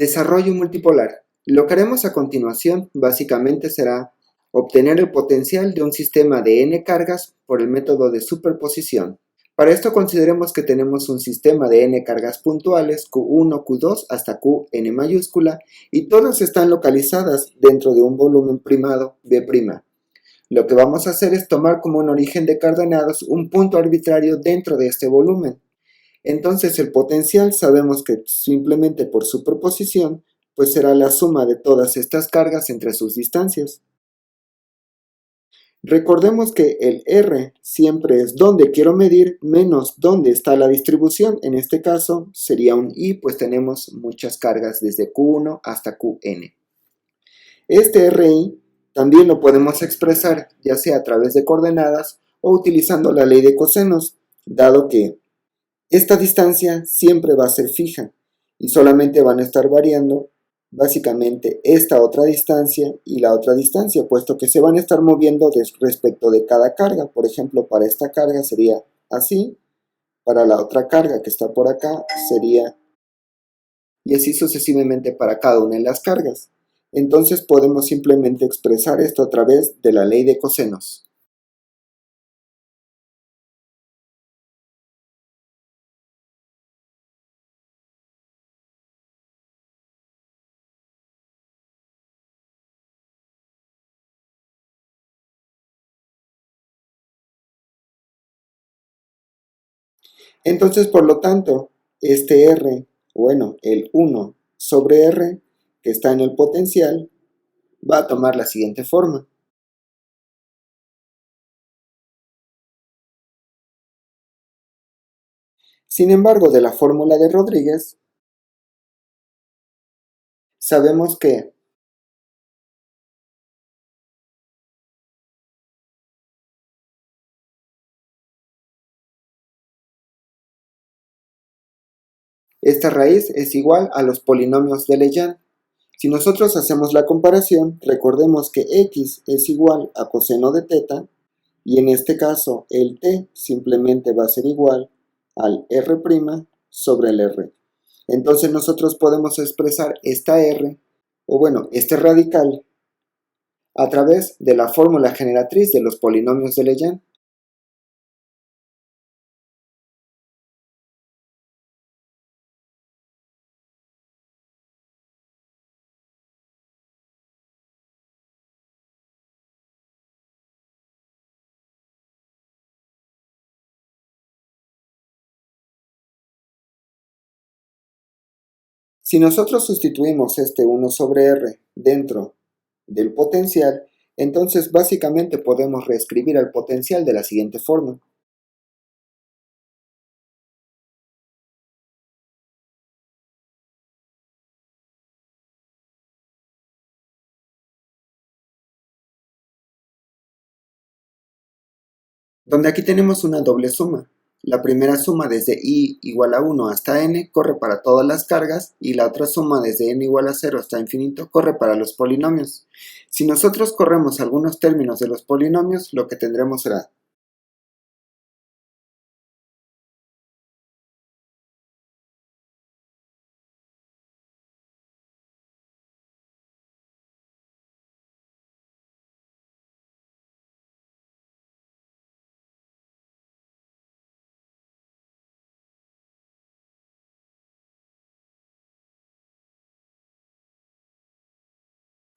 Desarrollo multipolar. Lo que haremos a continuación básicamente será obtener el potencial de un sistema de n cargas por el método de superposición. Para esto consideremos que tenemos un sistema de n cargas puntuales Q1, Q2 hasta Qn mayúscula y todas están localizadas dentro de un volumen primado B'. Lo que vamos a hacer es tomar como un origen de coordenadas un punto arbitrario dentro de este volumen. Entonces el potencial sabemos que simplemente por superposición pues será la suma de todas estas cargas entre sus distancias. Recordemos que el R siempre es donde quiero medir menos donde está la distribución. En este caso sería un I, pues tenemos muchas cargas desde Q1 hasta Qn. Este Ri también lo podemos expresar ya sea a través de coordenadas o utilizando la ley de cosenos, dado que esta distancia siempre va a ser fija y solamente van a estar variando básicamente esta otra distancia y la otra distancia, puesto que se van a estar moviendo respecto de cada carga. Por ejemplo, para esta carga sería así, para la otra carga que está por acá sería, y así sucesivamente para cada una de las cargas. Entonces podemos simplemente expresar esto a través de la ley de cosenos. Entonces, por lo tanto, este R, bueno, el 1 sobre R, que está en el potencial, va a tomar la siguiente forma. Sin embargo, de la fórmula de Rodríguez, sabemos que esta raíz es igual a los polinomios de Legendre. Si nosotros hacemos la comparación, recordemos que x es igual a coseno de teta, y en este caso el t simplemente va a ser igual al r' sobre el r. Entonces nosotros podemos expresar esta r, o bueno, este radical, a través de la fórmula generatriz de los polinomios de Legendre. Si nosotros sustituimos este 1 sobre r dentro del potencial, entonces básicamente podemos reescribir el potencial de la siguiente forma. Donde aquí tenemos una doble suma. La primera suma desde i igual a 1 hasta n corre para todas las cargas y la otra suma desde n igual a 0 hasta infinito corre para los polinomios. Si nosotros corremos algunos términos de los polinomios, lo que tendremos será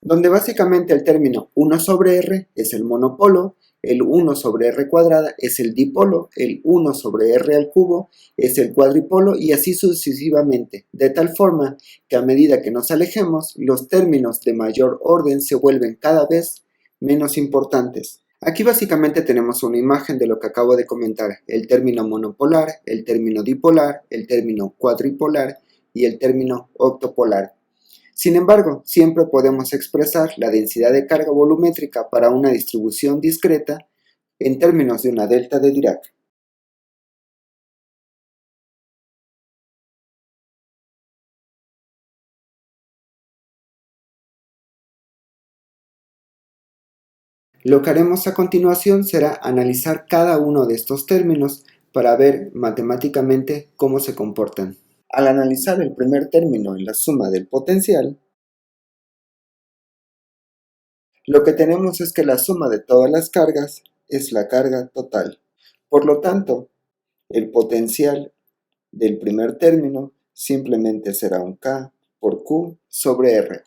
donde básicamente el término 1 sobre r es el monopolo, el 1 sobre r cuadrada es el dipolo, el 1 sobre r al cubo es el cuadripolo y así sucesivamente, de tal forma que a medida que nos alejemos, los términos de mayor orden se vuelven cada vez menos importantes. Aquí básicamente tenemos una imagen de lo que acabo de comentar, el término monopolar, el término dipolar, el término cuadripolar y el término octopolar. Sin embargo, siempre podemos expresar la densidad de carga volumétrica para una distribución discreta en términos de una delta de Dirac. Lo que haremos a continuación será analizar cada uno de estos términos para ver matemáticamente cómo se comportan. Al analizar el primer término en la suma del potencial, lo que tenemos es que la suma de todas las cargas es la carga total. Por lo tanto, el potencial del primer término simplemente será un K por Q sobre R,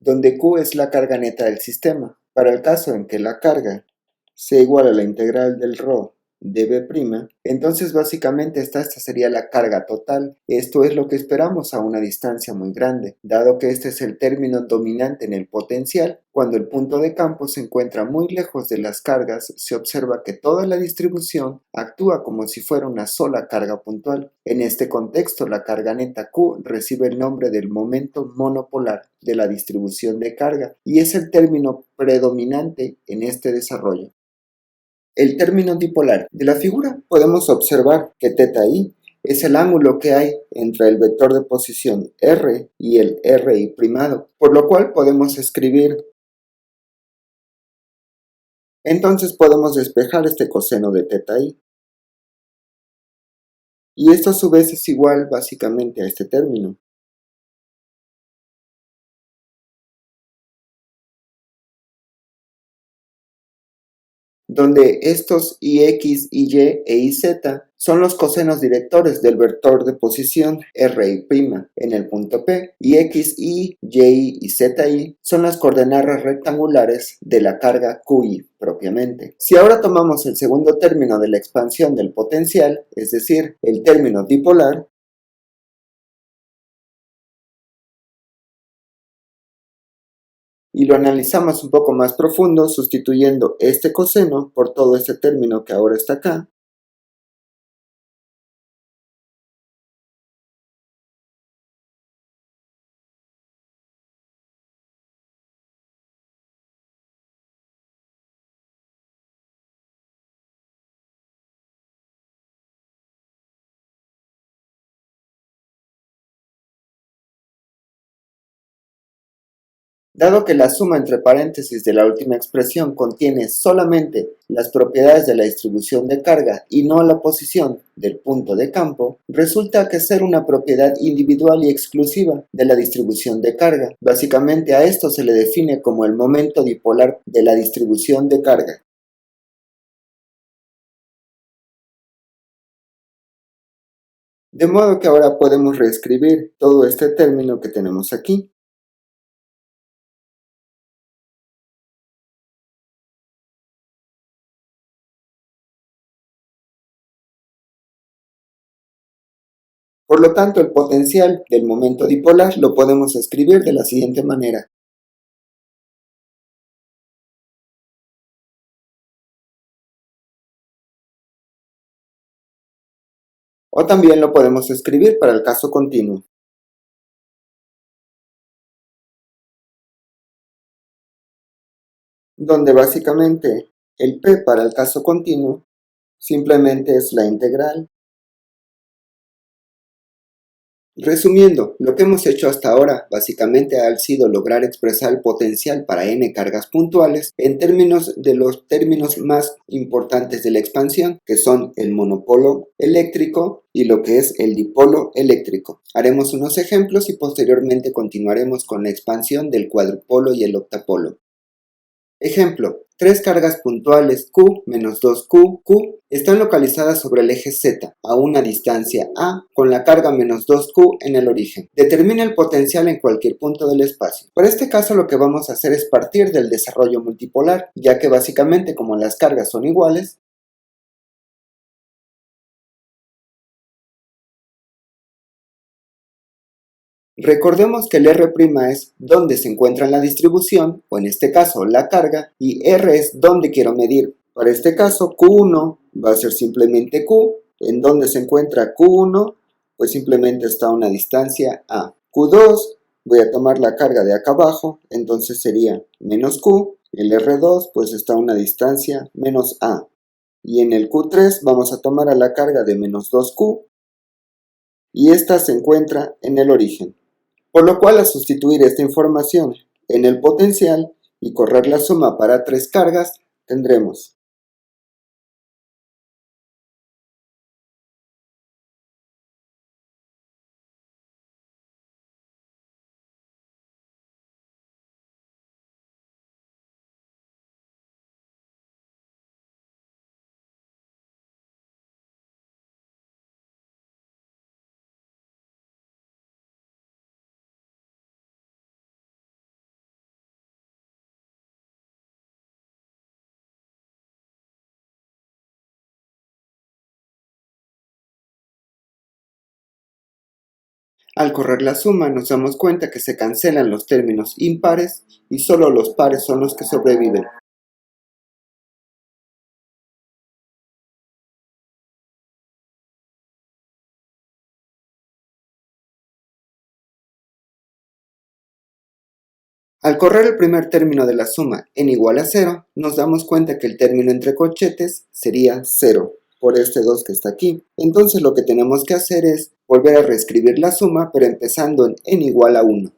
donde Q es la carga neta del sistema. Para el caso en que la carga sea igual a la integral del ρ de B', entonces básicamente esta sería la carga total. Esto es lo que esperamos a una distancia muy grande, dado que este es el término dominante en el potencial. Cuando el punto de campo se encuentra muy lejos de las cargas, se observa que toda la distribución actúa como si fuera una sola carga puntual. En este contexto, la carga neta Q recibe el nombre del momento monopolar de la distribución de carga y es el término predominante en este desarrollo. El término dipolar de la figura podemos observar que θi es el ángulo que hay entre el vector de posición r y el ri', por lo cual podemos escribir. Entonces podemos despejar este coseno de θi. Y esto a su vez es igual básicamente a este término. Donde estos ix, y iz son los cosenos directores del vector de posición ri' en el punto P, y x, y zi son las coordenadas rectangulares de la carga qi propiamente. Si ahora tomamos el segundo término de la expansión del potencial, es decir, el término dipolar, y lo analizamos un poco más profundo sustituyendo este coseno por todo este término que ahora está acá, dado que la suma entre paréntesis de la última expresión contiene solamente las propiedades de la distribución de carga y no la posición del punto de campo, resulta que ser una propiedad individual y exclusiva de la distribución de carga. Básicamente a esto se le define como el momento dipolar de la distribución de carga. De modo que ahora podemos reescribir todo este término que tenemos aquí. Por lo tanto, el potencial del momento dipolar lo podemos escribir de la siguiente manera. O también lo podemos escribir para el caso continuo, donde básicamente el P para el caso continuo simplemente es la integral. Resumiendo, lo que hemos hecho hasta ahora básicamente ha sido lograr expresar el potencial para n cargas puntuales en términos de los términos más importantes de la expansión, que son el monopolo eléctrico y lo que es el dipolo eléctrico. Haremos unos ejemplos y posteriormente continuaremos con la expansión del cuadrupolo y el octapolo. Ejemplo, tres cargas puntuales Q menos 2Q, Q están localizadas sobre el eje Z a una distancia A con la carga menos 2Q en el origen. Determina el potencial en cualquier punto del espacio. Para este caso lo que vamos a hacer es partir del desarrollo multipolar, ya que básicamente como las cargas son iguales, recordemos que el R' es donde se encuentra la distribución, o en este caso la carga, y R es donde quiero medir. Para este caso Q1 va a ser simplemente Q, en donde se encuentra Q1, pues simplemente está a una distancia A. Q2, voy a tomar la carga de acá abajo, entonces sería menos Q, el R2 pues está a una distancia menos A. Y en el Q3 vamos a tomar a la carga de menos 2Q, y esta se encuentra en el origen. Por lo cual, al sustituir esta información en el potencial y correr la suma para tres cargas, tendremos Al correr la suma nos damos cuenta que se cancelan los términos impares y solo los pares son los que sobreviven. Al correr el primer término de la suma n igual a 0, nos damos cuenta que el término entre corchetes sería 0, por este 2 que está aquí. Entonces lo que tenemos que hacer es volver a reescribir la suma, pero empezando en n igual a 1.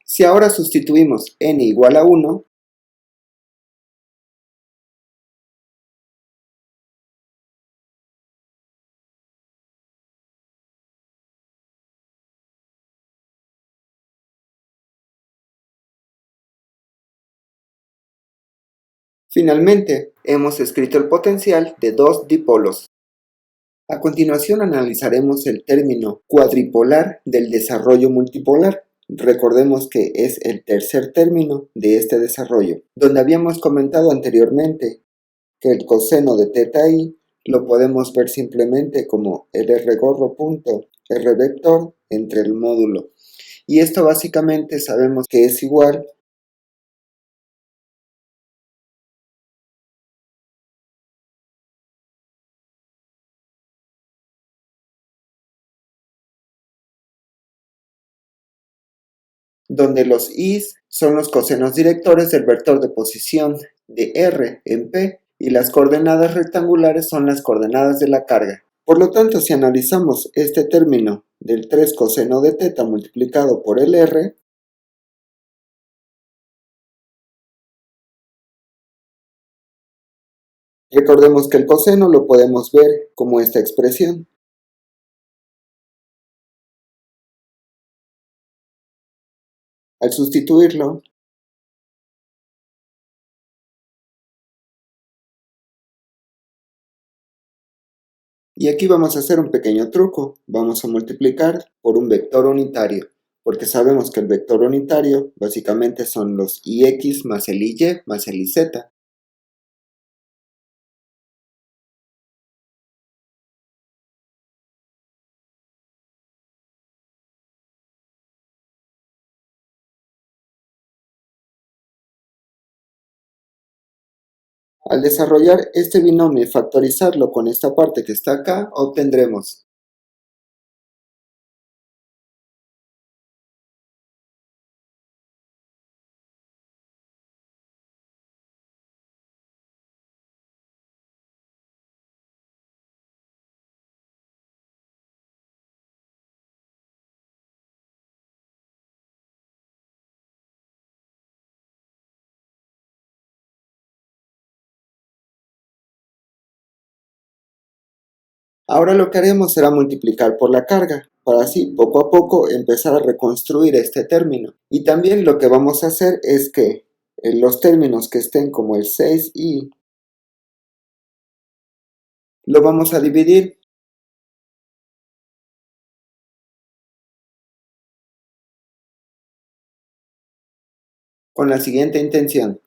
Si ahora sustituimos n igual a 1, finalmente hemos escrito el potencial de dos dipolos. A continuación analizaremos el término cuadripolar del desarrollo multipolar. Recordemos que es el tercer término de este desarrollo, donde habíamos comentado anteriormente que el coseno de teta i lo podemos ver simplemente como el r gorro punto r vector entre el módulo. Y esto básicamente sabemos que es igual donde los i's son los cosenos directores del vector de posición de r en P y las coordenadas rectangulares son las coordenadas de la carga. Por lo tanto, si analizamos este término del 3 coseno de teta multiplicado por el r, recordemos que el coseno lo podemos ver como esta expresión. Al sustituirlo, y aquí vamos a hacer un pequeño truco, vamos a multiplicar por un vector unitario, porque sabemos que el vector unitario básicamente son los ix más el y más el iz. Al desarrollar este binomio y factorizarlo con esta parte que está acá, obtendremos Ahora lo que haremos será multiplicar por la carga, para así poco a poco empezar a reconstruir este término. Y también lo que vamos a hacer es que los términos que estén como el 6i lo vamos a dividir con la siguiente intención.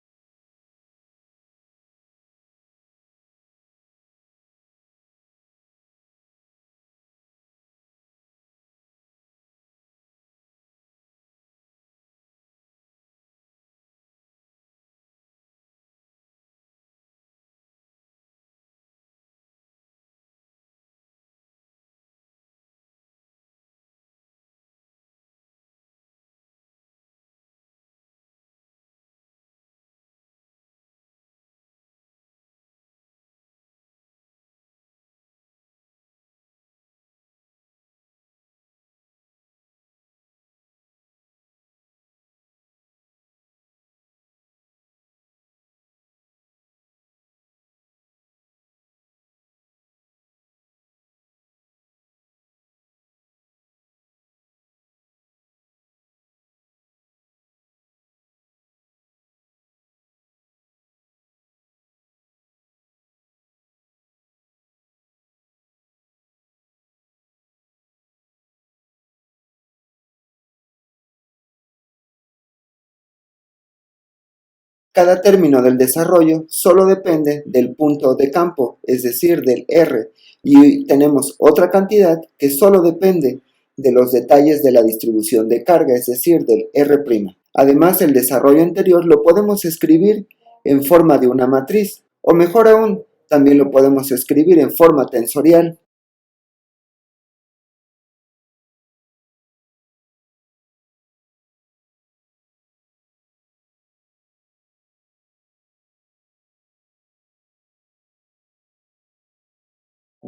Cada término del desarrollo solo depende del punto de campo, es decir, del R, y tenemos otra cantidad que solo depende de los detalles de la distribución de carga, es decir, del R'. Además, el desarrollo anterior lo podemos escribir en forma de una matriz, o mejor aún, también lo podemos escribir en forma tensorial.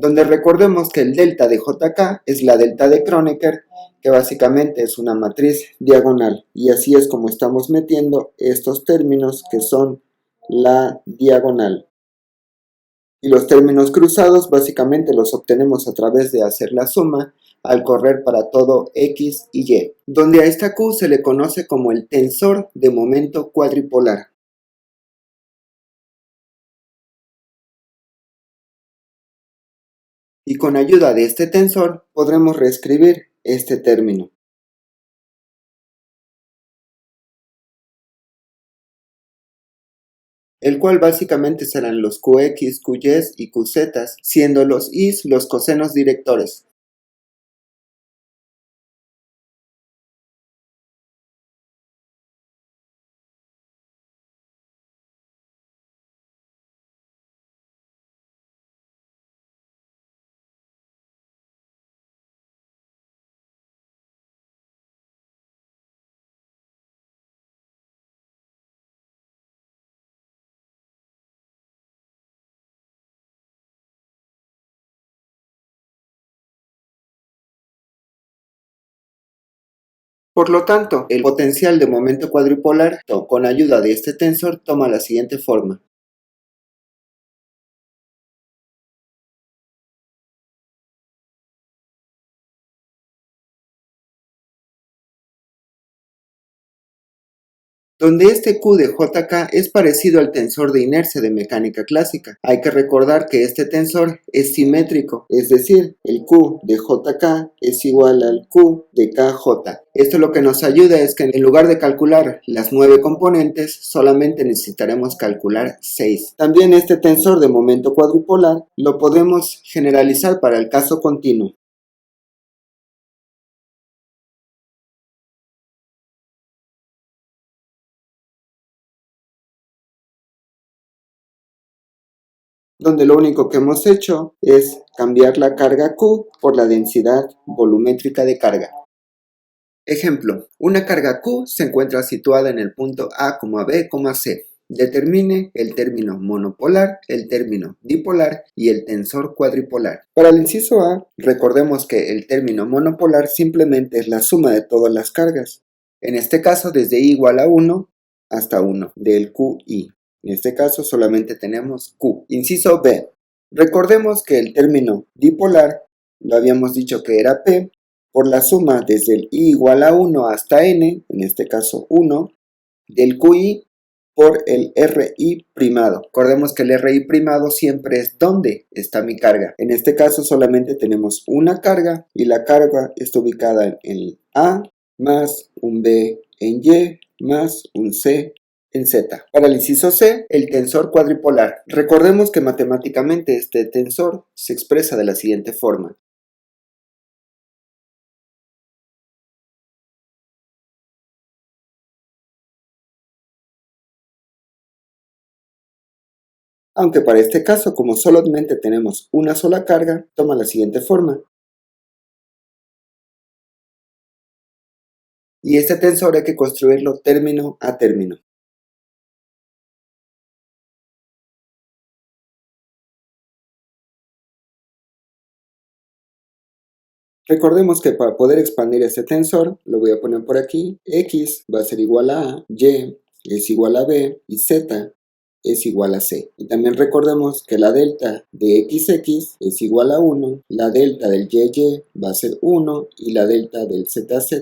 Donde recordemos que el delta de JK es la delta de Kronecker, que básicamente es una matriz diagonal, y así es como estamos metiendo estos términos que son la diagonal. Y los términos cruzados básicamente los obtenemos a través de hacer la suma al correr para todo x y y, donde a esta q se le conoce como el tensor de momento cuadripolar. Y con ayuda de este tensor podremos reescribir este término. El cual básicamente serán los qx, qys y qz, siendo los i's los cosenos directores. Por lo tanto, el potencial de momento cuadripolar con ayuda de este tensor toma la siguiente forma. Donde este Q de JK es parecido al tensor de inercia de mecánica clásica. Hay que recordar que este tensor es simétrico, es decir, el Q de JK es igual al Q de KJ. Esto lo que nos ayuda es que en lugar de calcular las 9 componentes, solamente necesitaremos calcular 6. También este tensor de momento cuadripolar lo podemos generalizar para el caso continuo. Donde lo único que hemos hecho es cambiar la carga Q por la densidad volumétrica de carga. Ejemplo, una carga Q se encuentra situada en el punto A, B, C. Determine el término monopolar, el término dipolar y el tensor cuadripolar. Para el inciso A, recordemos que el término monopolar simplemente es la suma de todas las cargas. En este caso, desde i igual a 1 hasta 1, del QI. En este caso solamente tenemos Q. Inciso B. Recordemos que el término dipolar, lo habíamos dicho que era P, por la suma desde el i igual a 1 hasta n, en este caso 1, del QI por el RI primado. Recordemos que el RI primado siempre es donde está mi carga. En este caso solamente tenemos una carga y la carga está ubicada en el A más un B en Y más un C en Z. Para el inciso C, el tensor cuadripolar. Recordemos que matemáticamente este tensor se expresa de la siguiente forma. Aunque para este caso, como solamente tenemos una sola carga, toma la siguiente forma. Y este tensor hay que construirlo término a término. Recordemos que para poder expandir este tensor, lo voy a poner por aquí, x va a ser igual a A, y es igual a B y z es igual a C. Y también recordemos que la delta de XX es igual a 1, la delta del YY va a ser 1 y la delta del ZZ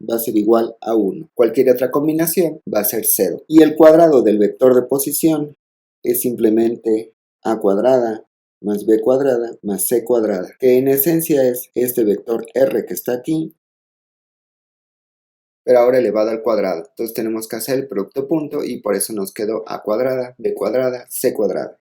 va a ser igual a 1. Cualquier otra combinación va a ser 0. Y el cuadrado del vector de posición es simplemente A cuadrada más b cuadrada más c cuadrada, que en esencia es este vector r que está aquí pero ahora elevado al cuadrado. Entonces tenemos que hacer el producto punto y por eso nos quedó a cuadrada, b cuadrada, c cuadrada.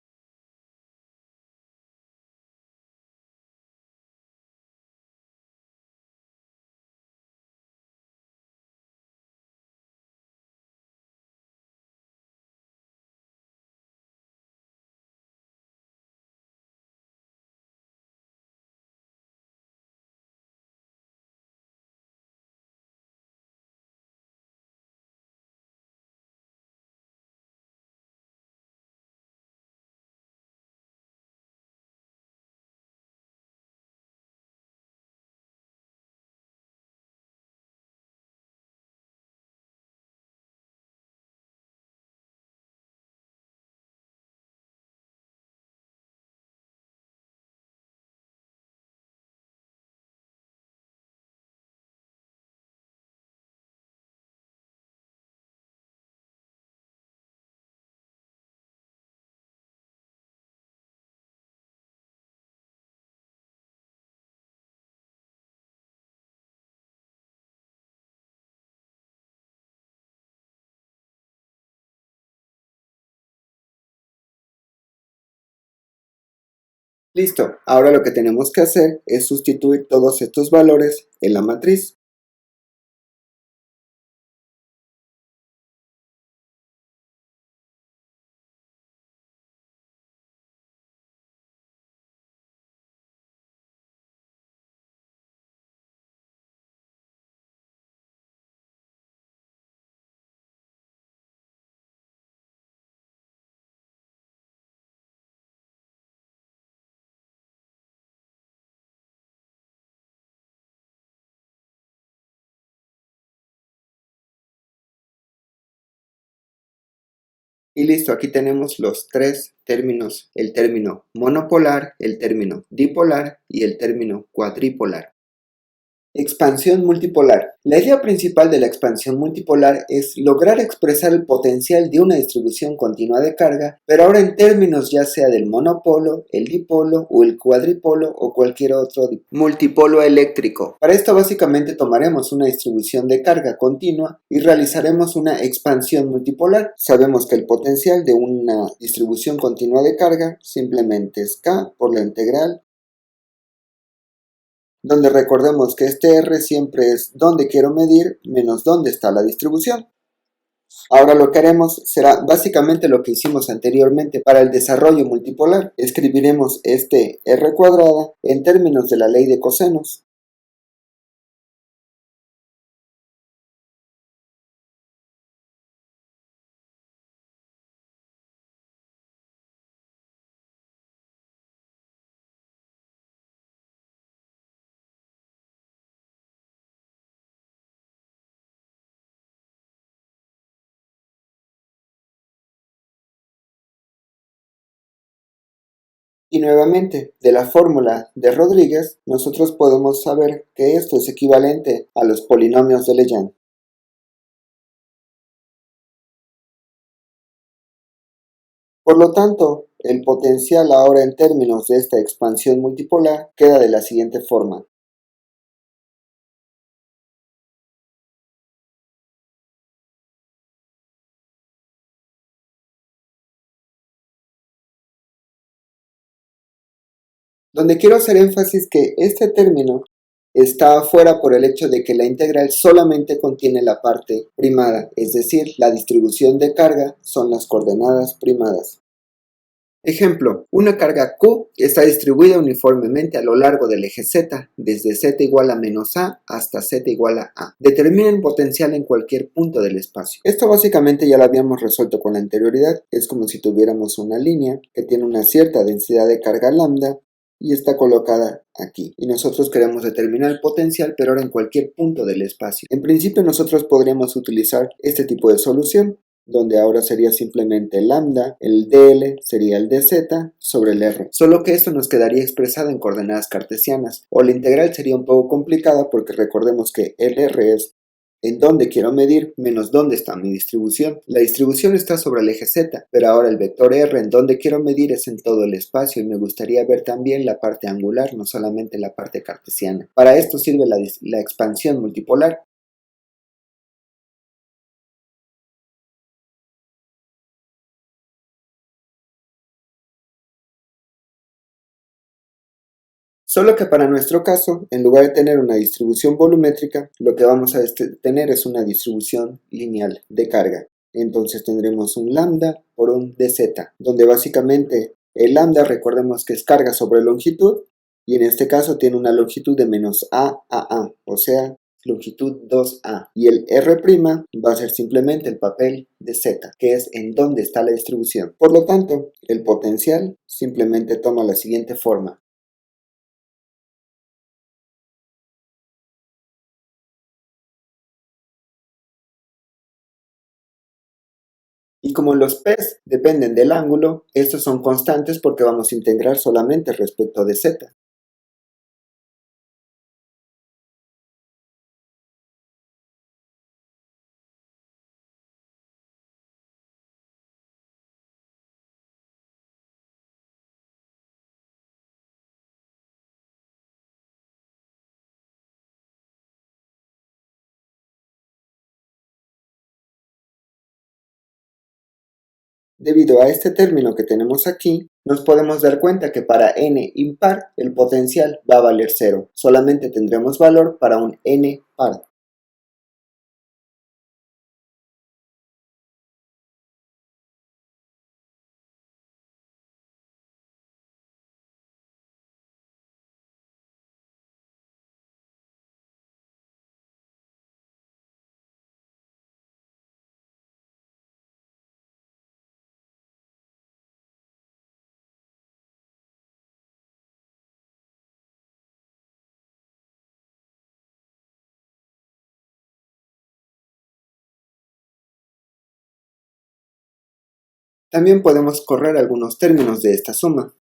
Listo, ahora lo que tenemos que hacer es sustituir todos estos valores en la matriz. Y listo, aquí tenemos los tres términos, el término monopolar, el término dipolar y el término cuadripolar. Expansión multipolar. La idea principal de la expansión multipolar es lograr expresar el potencial de una distribución continua de carga, pero ahora en términos ya sea del monopolo, el dipolo o el cuadripolo o cualquier otro multipolo eléctrico. Para esto básicamente tomaremos una distribución de carga continua y realizaremos una expansión multipolar. Sabemos que el potencial de una distribución continua de carga simplemente es K por la integral, donde recordemos que este R siempre es donde quiero medir menos dónde está la distribución. Ahora lo que haremos será básicamente lo que hicimos anteriormente para el desarrollo multipolar. Escribiremos este R cuadrada en términos de la ley de cosenos. Y nuevamente, de la fórmula de Rodríguez, nosotros podemos saber que esto es equivalente a los polinomios de Legendre. Por lo tanto, el potencial ahora en términos de esta expansión multipolar queda de la siguiente forma. Donde quiero hacer énfasis que este término está afuera por el hecho de que la integral solamente contiene la parte primada, es decir, la distribución de carga son las coordenadas primadas. Ejemplo, una carga Q está distribuida uniformemente a lo largo del eje Z, desde Z igual a menos A hasta Z igual a A. Determinen potencial en cualquier punto del espacio. Esto básicamente ya lo habíamos resuelto con la anterioridad. Es como si tuviéramos una línea que tiene una cierta densidad de carga lambda y está colocada aquí. Y nosotros queremos determinar el potencial, pero ahora en cualquier punto del espacio. En principio nosotros podríamos utilizar este tipo de solución, donde ahora sería simplemente lambda, el dl sería el dz sobre el r. Solo que esto nos quedaría expresado en coordenadas cartesianas, o la integral sería un poco complicada porque recordemos que el r es en dónde quiero medir menos dónde está mi distribución. La distribución está sobre el eje z, pero ahora el vector r en dónde quiero medir es en todo el espacio y me gustaría ver también la parte angular, no solamente la parte cartesiana. Para esto sirve la expansión multipolar. Solo que para nuestro caso, en lugar de tener una distribución volumétrica, lo que vamos a tener es una distribución lineal de carga. Entonces tendremos un lambda por un dz, donde básicamente el lambda, recordemos que es carga sobre longitud, y en este caso tiene una longitud de menos a, o sea, longitud 2a. Y el r' va a ser simplemente el papel de z, que es en dónde está la distribución. Por lo tanto, el potencial simplemente toma la siguiente forma. Y como los p's dependen del ángulo, estos son constantes porque vamos a integrar solamente respecto de z. Debido a este término que tenemos aquí, nos podemos dar cuenta que para n impar el potencial va a valer 0. Solamente tendremos valor para un n par. También podemos correr algunos términos de esta suma.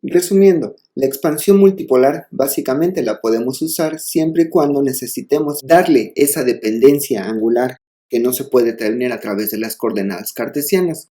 Resumiendo, la expansión multipolar básicamente la podemos usar siempre y cuando necesitemos darle esa dependencia angular que no se puede tener a través de las coordenadas cartesianas.